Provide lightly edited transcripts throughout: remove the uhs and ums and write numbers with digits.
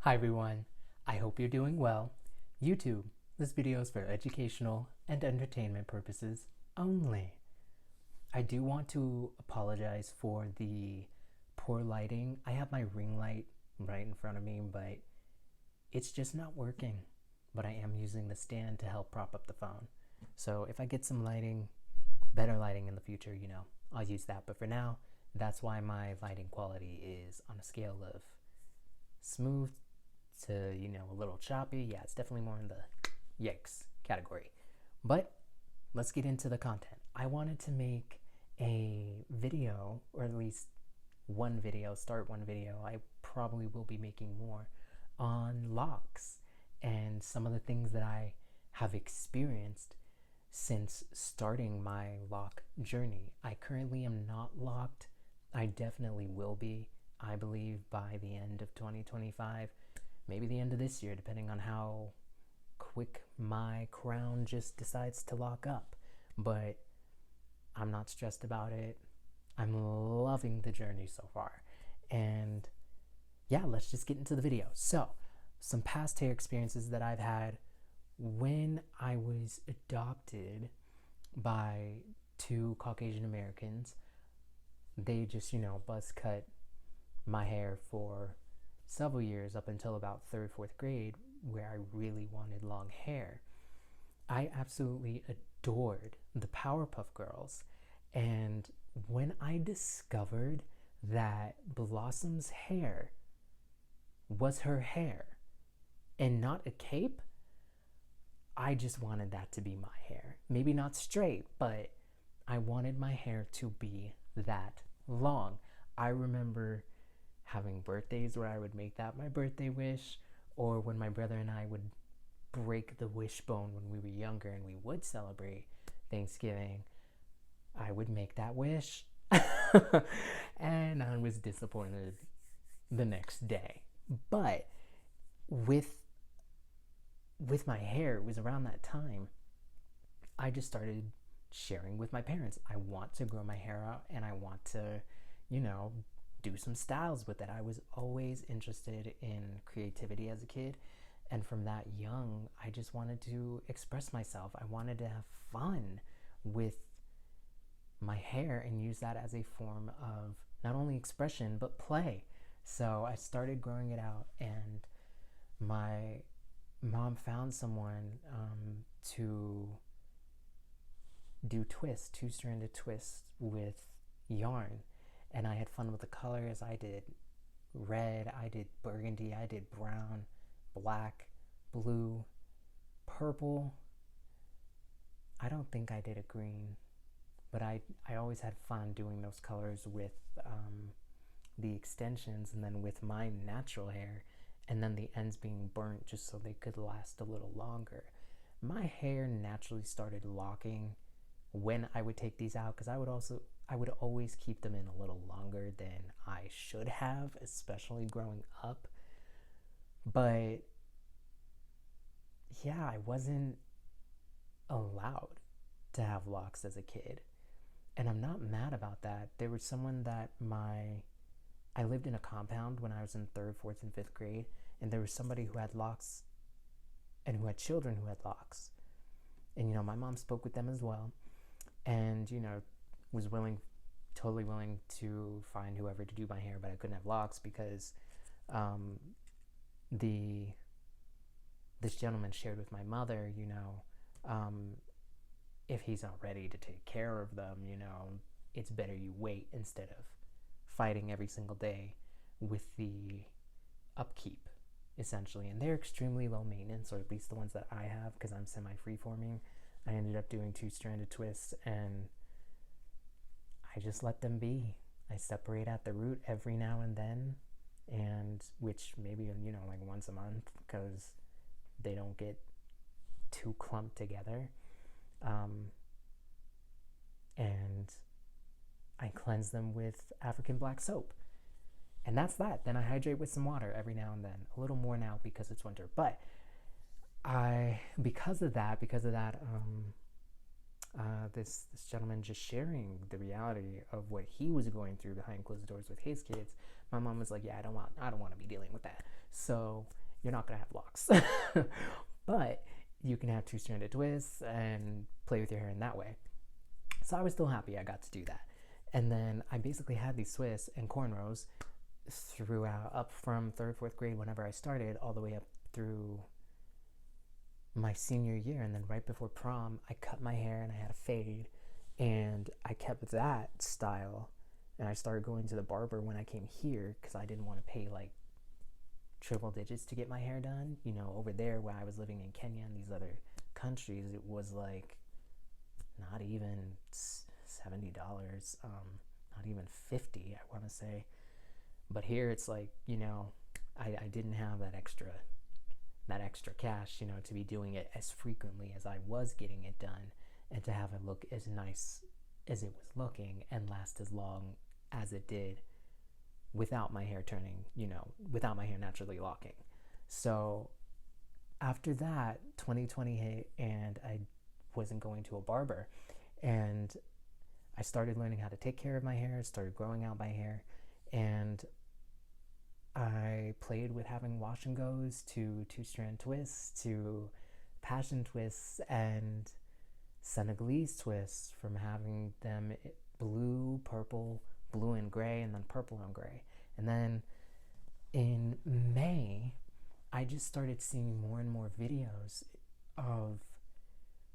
Hi everyone, I hope you're doing well. YouTube, this video is for educational and entertainment purposes only. I do want to apologize for the poor lighting. I have my ring light right in front of me, but it's just not working. But I am using the stand to help prop up the phone. So if I get some lighting, better lighting in the future, I'll use that. But for now, that's why my lighting quality is on a scale of smooth to, a little choppy. Yeah, it's definitely more in the yikes category. But let's get into the content. I wanted to make a video, or at least start one video. I probably will be making more on locks and some of the things that I have experienced since starting my lock journey. I currently am not locked. I definitely will be, I believe, by the end of 2025, maybe the end of this year, depending on how quick my crown just decides to lock up. But I'm not stressed about it. I'm loving the journey so far. And yeah, let's just get into the video. So, some past hair experiences that I've had when I was adopted by two Caucasian Americans. They just, buzz cut my hair for several years up until about third, fourth grade, where I really wanted long hair. I absolutely adored the Powerpuff Girls. And when I discovered that Blossom's hair was her hair and not a cape, I just wanted that to be my hair. Maybe not straight, but I wanted my hair to be that long. I remember having birthdays where I would make that my birthday wish, or when my brother and I would break the wishbone when we were younger and we would celebrate Thanksgiving, I would make that wish. And I was disappointed the next day. But with my hair, it was around that time I just started sharing with my parents. I want to grow my hair out and I want to, do some styles with it. I was always interested in creativity as a kid. And from that young, I just wanted to express myself. I wanted to have fun with my hair and use that as a form of not only expression, but play. So I started growing it out, and my mom found someone to do two-stranded twists with yarn. And I had fun with the colors. I did red, I did burgundy, I did brown, black, blue, purple. I don't think I did a green, but I always had fun doing those colors with the extensions, and then with my natural hair, and then the ends being burnt just so they could last a little longer. My hair naturally started locking when I would take these out, because I would always keep them in a little longer than I should have, especially growing up. But yeah, I wasn't allowed to have locks as a kid. And I'm not mad about that. There was someone that I lived in a compound when I was in third, fourth, and fifth grade, and there was somebody who had locks and who had children who had locks. And, my mom spoke with them as well, and, was totally willing to find whoever to do my hair, but I couldn't have locks because this gentleman shared with my mother, if he's not ready to take care of them, it's better you wait instead of fighting every single day with the upkeep, essentially. And they're extremely low maintenance, or at least the ones that I have, because I'm semi-freeforming. I ended up doing two-stranded twists, and I just let them be. I separate at the root every now and then, and which maybe, like once a month, because they don't get too clumped together. And I cleanse them with African black soap. And that's that. Then I hydrate with some water every now and then. A little more now because it's winter. But because of that, this gentleman just sharing the reality of what he was going through behind closed doors with his kids. My mom was like, "Yeah, I don't want to be dealing with that. So you're not gonna have locks, but you can have two-stranded twists and play with your hair in that way." So I was still happy I got to do that. And then I basically had these twists and cornrows throughout, up from third, fourth grade, whenever I started, all the way up through my senior year. And then right before prom, I cut my hair and I had a fade, and I kept that style. And I started going to the barber when I came here because I didn't want to pay like triple digits to get my hair done. You know, over there where I was living in Kenya and these other countries, it was like not even $70, not even 50, I want to say. But here it's like, you know, I didn't have that extra cash, you know, to be doing it as frequently as I was getting it done, and to have it look as nice as it was looking and last as long as it did without my hair turning, you know, without my hair naturally locking. So after that, 2020 hit and I wasn't going to a barber, and I started learning how to take care of my hair, started growing out my hair, and I played with having wash and goes to two-strand twists to passion twists and Senegalese twists, from having them blue, purple, blue and gray, and then purple and gray. And then in May, I just started seeing more and more videos of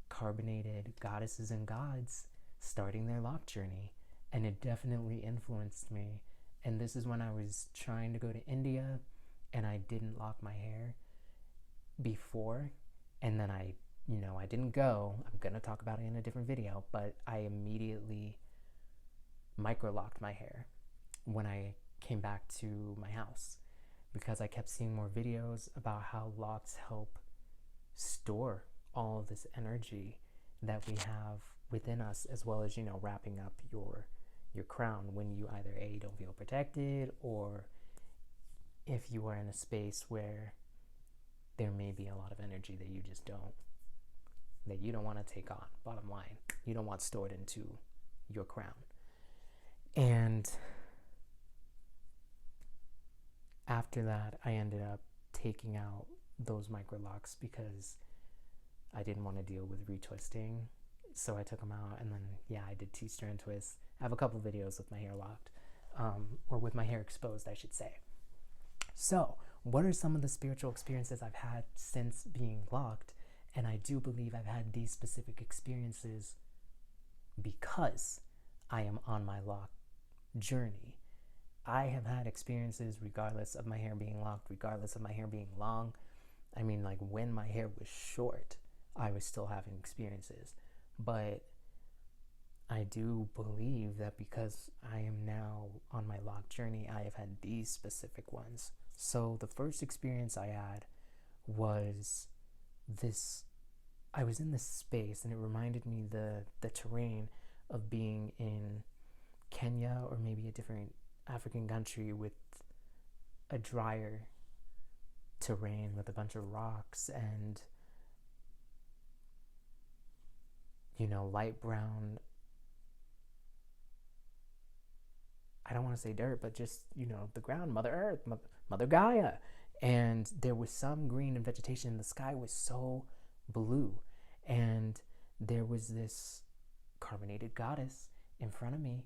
carbonated goddesses and gods starting their lock journey, and it definitely influenced me. And this is when I was trying to go to India, and I didn't lock my hair before, and then I didn't go. I'm gonna talk about it in a different video, but I immediately micro-locked my hair when I came back to my house, because I kept seeing more videos about how locks help store all of this energy that we have within us, as well as, you know, wrapping up your crown when you either A, don't feel protected, or if you are in a space where there may be a lot of energy that you just don't, that you don't want to take on. Bottom line, you don't want stored into your crown. And after that, I ended up taking out those micro locks because I didn't want to deal with retwisting. So I took them out, and then, yeah, I did two-strand twists. I have a couple videos with my hair locked, or with my hair exposed, I should say. So what are some of the spiritual experiences I've had since being locked? And I do believe I've had these specific experiences because I am on my lock journey. I have had experiences regardless of my hair being locked, regardless of my hair being long. I mean, like, when my hair was short, I was still having experiences. But I do believe that because I am now on my lock journey, I have had these specific ones. So the first experience I had was this. I was in this space, and it reminded me the terrain of being in Kenya, or maybe a different African country, with a drier terrain with a bunch of rocks and, you know, light brown, I don't want to say dirt, but just, you know, the ground, Mother Earth, Mother Gaia. And there was some green and vegetation. The sky was so blue. And there was this carbonated goddess in front of me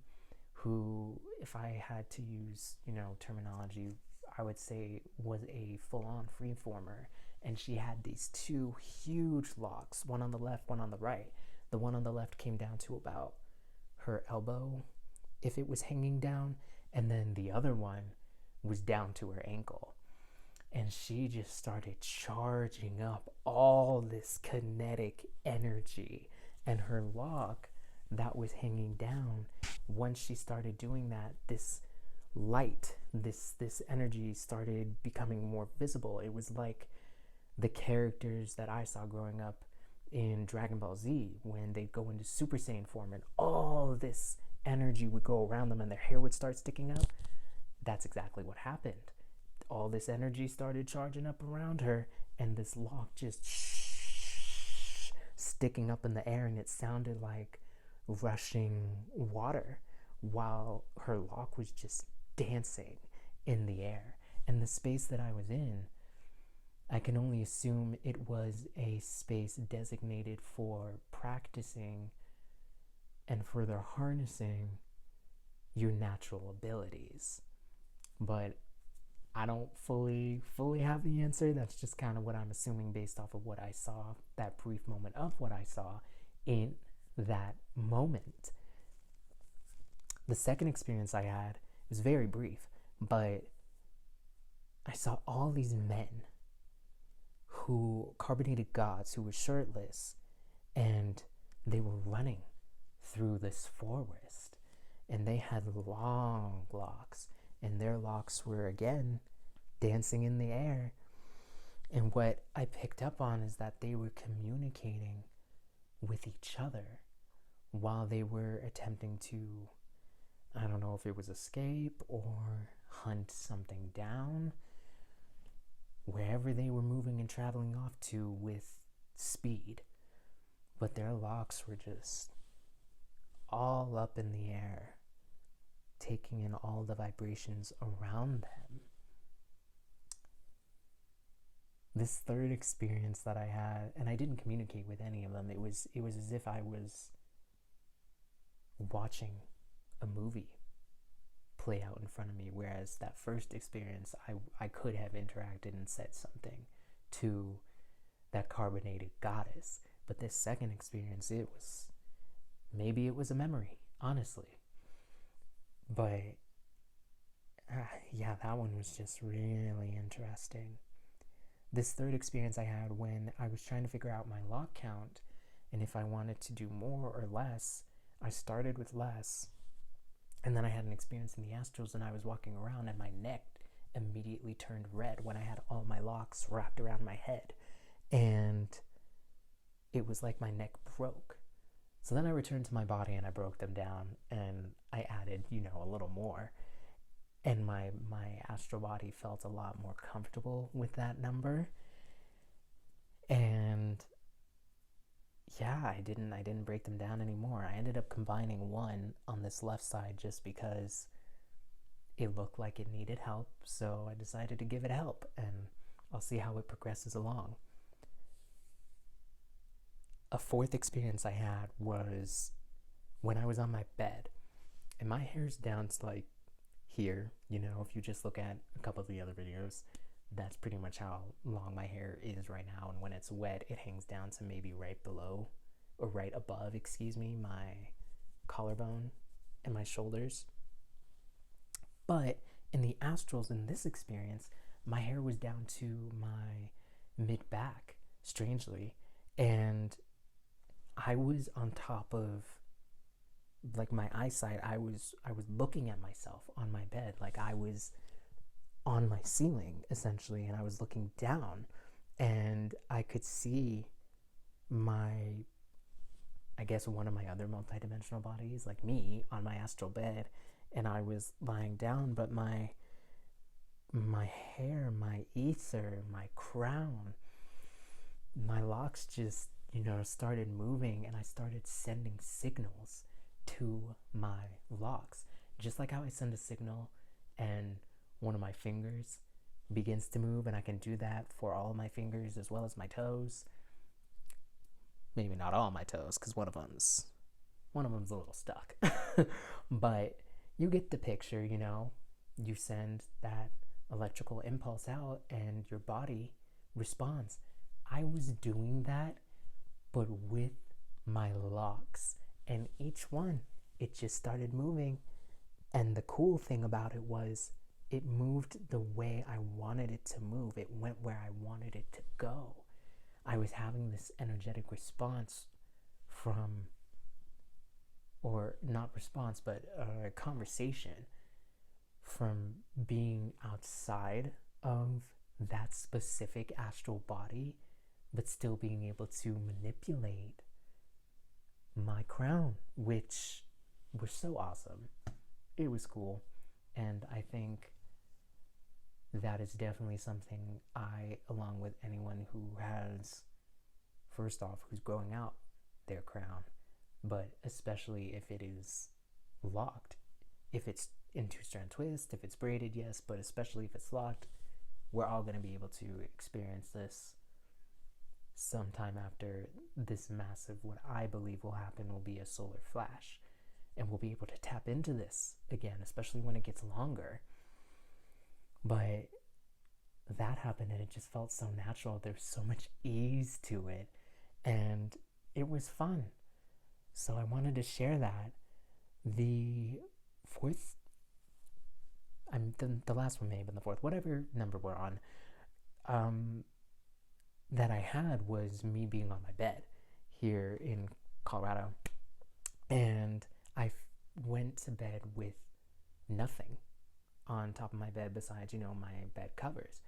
who, if I had to use, you know, terminology, I would say was a full-on freeformer. And she had these two huge locks, one on the left, one on the right. The one on the left came down to about her elbow, if it was hanging down, and then the other one was down to her ankle. And she just started charging up all this kinetic energy, and her lock that was hanging down, once she started doing that, this light, this energy started becoming more visible. It was like the characters that I saw growing up in Dragon Ball Z, when they'd go into Super Saiyan form and all this energy would go around them and their hair would start sticking out. That's exactly what happened. All this energy started charging up around her, and this lock just sticking up in the air, and it sounded like rushing water, while her lock was just dancing in the air. And the space that I was in, I can only assume it was a space designated for practicing and further harnessing your natural abilities. But I don't fully have the answer. That's just kind of what I'm assuming based off of what I saw, that brief moment of what I saw in that moment. The second experience I had was very brief, but I saw all these men who carbonated gods who were shirtless, and they were running through this forest, and they had long locks, and their locks were again dancing in the air. And what I picked up on is that they were communicating with each other while they were attempting to, I don't know if it was escape or hunt something down, wherever they were moving and traveling off to with speed. But their locks were just all up in the air, taking in all the vibrations around them. This third experience that I had, and I didn't communicate with any of them, it was as if I was watching a movie play out in front of me, whereas that first experience, I could have interacted and said something to that carbonated goddess. But this second experience, maybe it was a memory, honestly. But yeah, that one was just really interesting. This third experience I had, when I was trying to figure out my lock count and if I wanted to do more or less, I started with less. And then I had an experience in the astrals, and I was walking around and my neck immediately turned red when I had all my locks wrapped around my head. And it was like my neck broke. So then I returned to my body and I broke them down, and I added, a little more. And my astral body felt a lot more comfortable with that number. And yeah, I didn't break them down anymore. I ended up combining one on this left side just because it looked like it needed help. So I decided to give it help, and I'll see how it progresses along. A fourth experience I had was when I was on my bed, and my hair's down to like here. If you just look at a couple of the other videos, that's pretty much how long my hair is right now. And when it's wet, it hangs down to maybe right below, or right above, my collarbone and my shoulders. But in the astrals, in this experience, my hair was down to my mid-back, strangely. And I was on top of, like, my eyesight, I was looking at myself on my bed, like I was on my ceiling essentially, and I was looking down, and I could see one of my other multidimensional bodies, like me, on my astral bed, and I was lying down, but my hair, my ether, my crown, my locks just started moving, and I started sending signals to my locks, just like how I send a signal and one of my fingers begins to move, and I can do that for all of my fingers as well as my toes. Maybe not all my toes, because one of them's a little stuck. But you get the picture. You send that electrical impulse out and your body responds. I was doing that, but with my locks, and each one, it just started moving. And the cool thing about it was, it moved the way I wanted it to move. It went where I wanted it to go. I was having this energetic response from, or not response, but a conversation from being outside of that specific astral body, but still being able to manipulate my crown, which was so awesome. It was cool. And I think that is definitely something I, along with anyone who has first off, who's growing out their crown, but especially if it is locked. If it's in two-strand twist, if it's braided, yes, but especially if it's locked, we're all going to be able to experience this sometime after this massive, what I believe will happen, will be a solar flash. And we'll be able to tap into this again, especially when it gets longer. But that happened and it just felt so natural. There's so much ease to it. And it was fun. So I wanted to share that. The fourth, the last one may have been the fourth, whatever number we're on, that I had was me being on my bed here in Colorado. And I went to bed with nothing on top of my bed besides, my bed covers.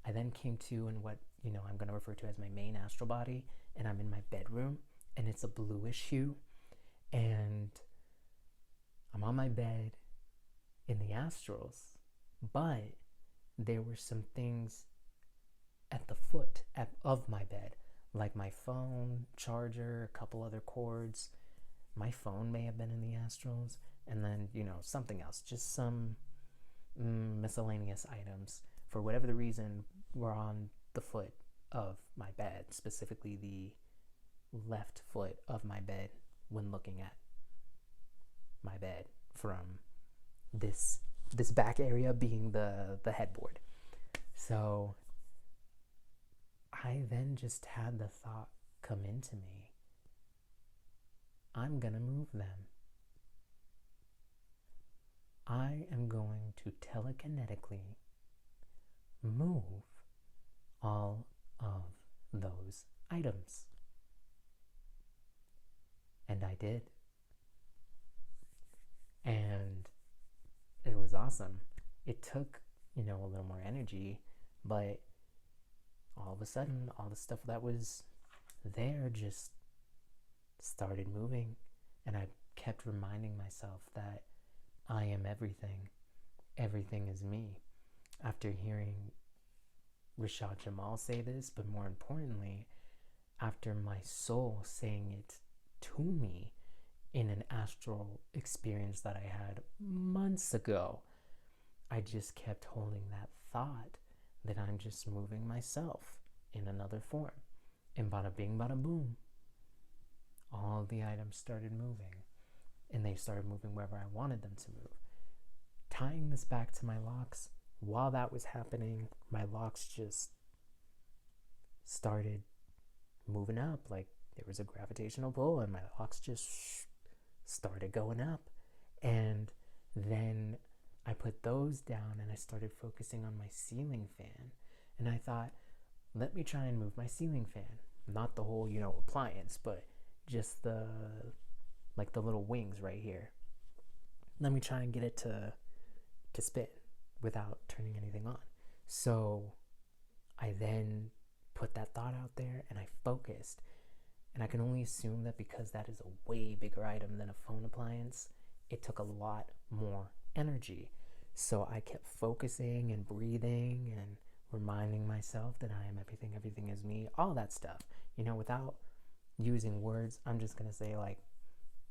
I then came to in what, I'm going to refer to as my main astral body, and I'm in my bedroom, and it's a bluish hue, and I'm on my bed in the astrals, but there were some things at the foot of my bed, like my phone, charger, a couple other cords. My phone may have been in the astrals, and then, something else, just some miscellaneous items. For whatever the reason, were on the foot of my bed, specifically the left foot of my bed when looking at my bed from this back area being the headboard. So I then just had the thought come into me, I'm gonna move them. I am going to telekinetically move all of those items. And I did. And it was awesome. It took, a little more energy, but all of a sudden, all the stuff that was there just started moving. And I kept reminding myself that I am everything. Everything is me. After hearing Rashad Jamal say this, but more importantly, after my soul saying it to me in an astral experience that I had months ago, I just kept holding that thought that I'm just moving myself in another form. And bada bing, bada boom, all the items started moving. And they started moving wherever I wanted them to move. Tying this back to my Locs, while that was happening, my Locs just started moving up. Like there was a gravitational pull and my Locs just started going up. And then I put those down and I started focusing on my ceiling fan. And I thought, let me try and move my ceiling fan. Not the whole, appliance, but just the little wings right here. Let me try and get it to spin without turning anything on. So I then put that thought out there and I focused. And I can only assume that because that is a way bigger item than a phone appliance, it took a lot more energy. So I kept focusing and breathing and reminding myself that I am everything, everything is me, all that stuff. Without using words, I'm just going to say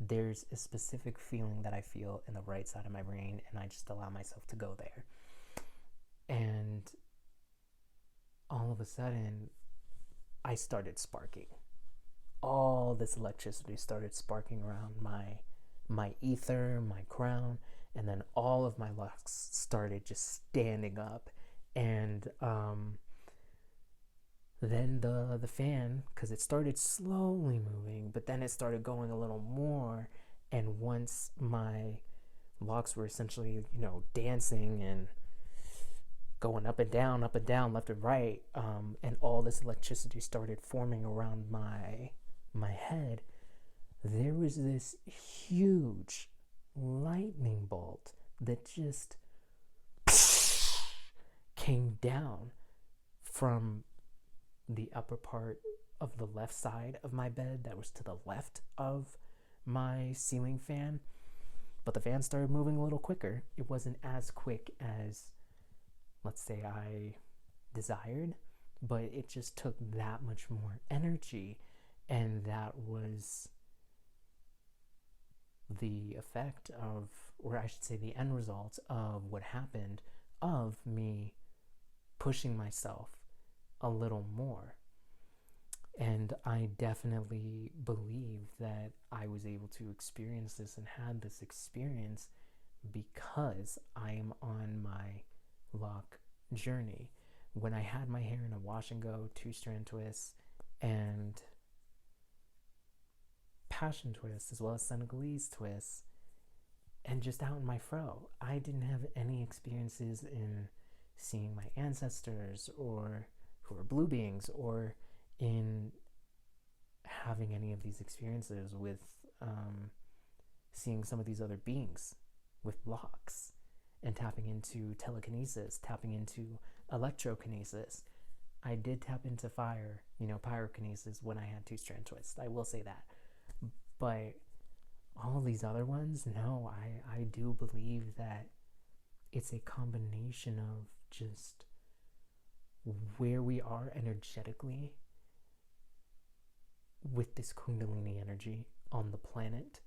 there's a specific feeling that I feel in the right side of my brain, and I just allow myself to go there. And all of a sudden, I started sparking. All this electricity started sparking around my ether, my crown, and then all of my Locs started just standing up. And then the fan, because it started slowly moving, but then it started going a little more. And once my Locs were essentially, dancing and going up and down, left and right, and all this electricity started forming around my head, there was this huge lightning bolt that just came down from the upper part of the left side of my bed that was to the left of my ceiling fan. But the fan started moving a little quicker. It wasn't as quick as, let's say, I desired, but it just took that much more energy. And that was the effect of, or I should say the end result of what happened, of me pushing myself a little more. And I definitely believe that I was able to experience this and had this experience because I am on my lock journey. When I had my hair in a wash and go, 2-strand twists, and passion twists, as well as Senegalese twists, and just out in my fro, I didn't have any experiences in seeing my ancestors or who are blue beings, or in having any of these experiences with seeing some of these other beings with Locs, and tapping into telekinesis, tapping into electrokinesis. I did tap into fire, pyrokinesis, when I had 2-strand twists. I will say that. But all these other ones, no, I do believe that it's a combination of just where we are energetically with this Kundalini energy on the planet,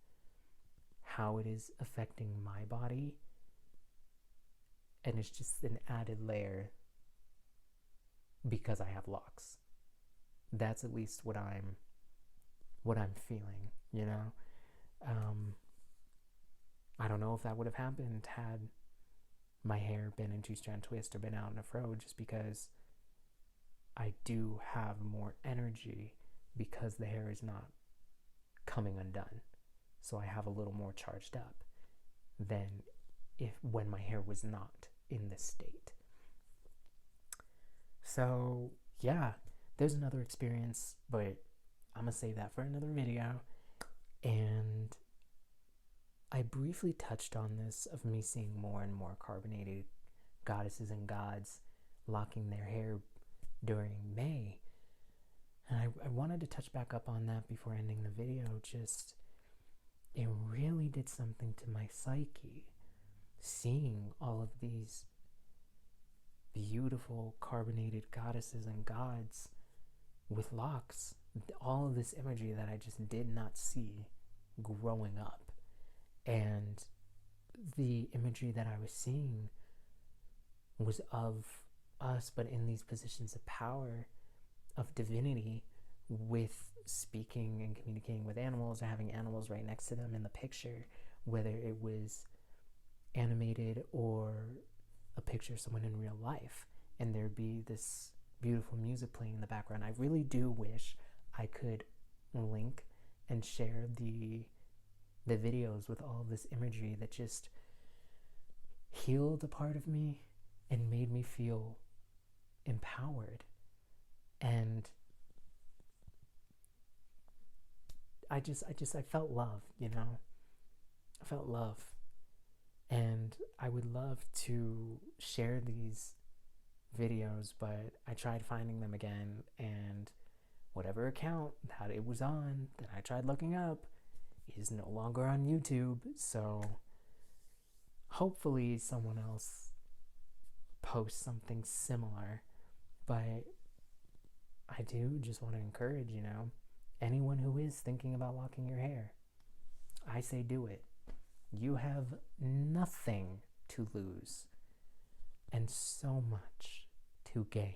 how it is affecting my body, and it's just an added layer because I have Locs. That's at least what I'm feeling, I don't know if that would have happened had my hair been in 2-strand twist or been out in a fro, just because I do have more energy because the hair is not coming undone. So I have a little more charged up than when my hair was not in this state. So yeah, there's another experience, but I'm gonna save that for another video. And I briefly touched on this, of me seeing more and more carbonated goddesses and gods locking their hair during May. And I wanted to touch back up on that before ending the video. Just, it really did something to my psyche, seeing all of these beautiful carbonated goddesses and gods with locks. All of this imagery that I just did not see growing up. And the imagery that I was seeing was of us, but in these positions of power, of divinity, with speaking and communicating with animals, or having animals right next to them in the picture, whether it was animated or a picture of someone in real life, and there'd be this beautiful music playing in the background. I really do wish I could link and share the videos with all of this imagery that just healed a part of me and made me feel empowered. And I felt love, I felt love. And I would love to share these videos, but I tried finding them again, and whatever account that it was on, that I tried looking up, is no longer on YouTube. So hopefully someone else posts something similar. But I do just want to encourage, anyone who is thinking about locking your hair, I say do it. You have nothing to lose and so much to gain.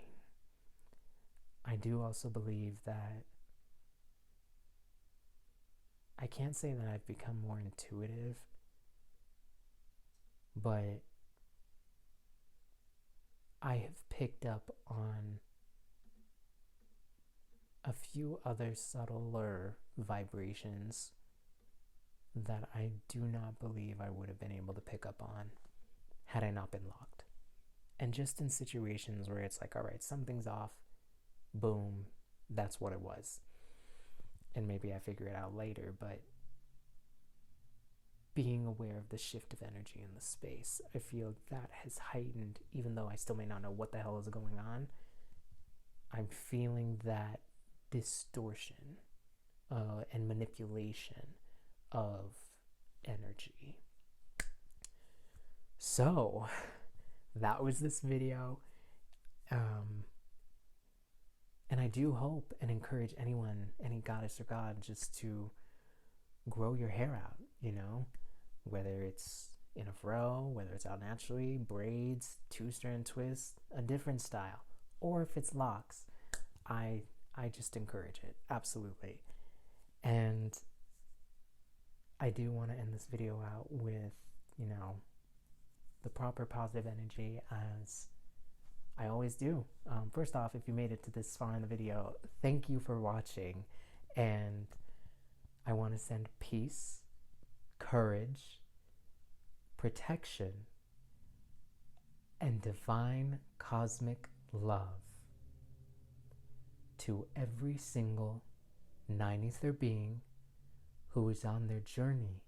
I do also believe that I can't say that I've become more intuitive, but I have picked up on a few other subtler vibrations that I do not believe I would have been able to pick up on had I not been locked. And just in situations where it's like, all right, something's off, boom, that's what it was. And maybe I figure it out later, but being aware of the shift of energy in the space, I feel that has heightened, even though I still may not know what the hell is going on. I'm feeling that distortion and manipulation of energy. So that was this video, and And I do hope and encourage anyone, any goddess or god, just to grow your hair out, whether it's in a fro, whether it's out naturally, braids, two-strand twists, a different style, or if it's locks. I just encourage it, absolutely. And I do want to end this video out with, the proper positive energy, as I always do. First off, if you made it to this far in the video, thank you for watching. And I want to send peace, courage, protection, and divine cosmic love to every single 93rd being who is on their journey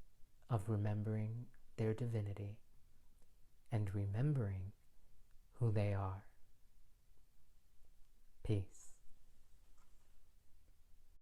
of remembering their divinity and remembering who they are. Peace.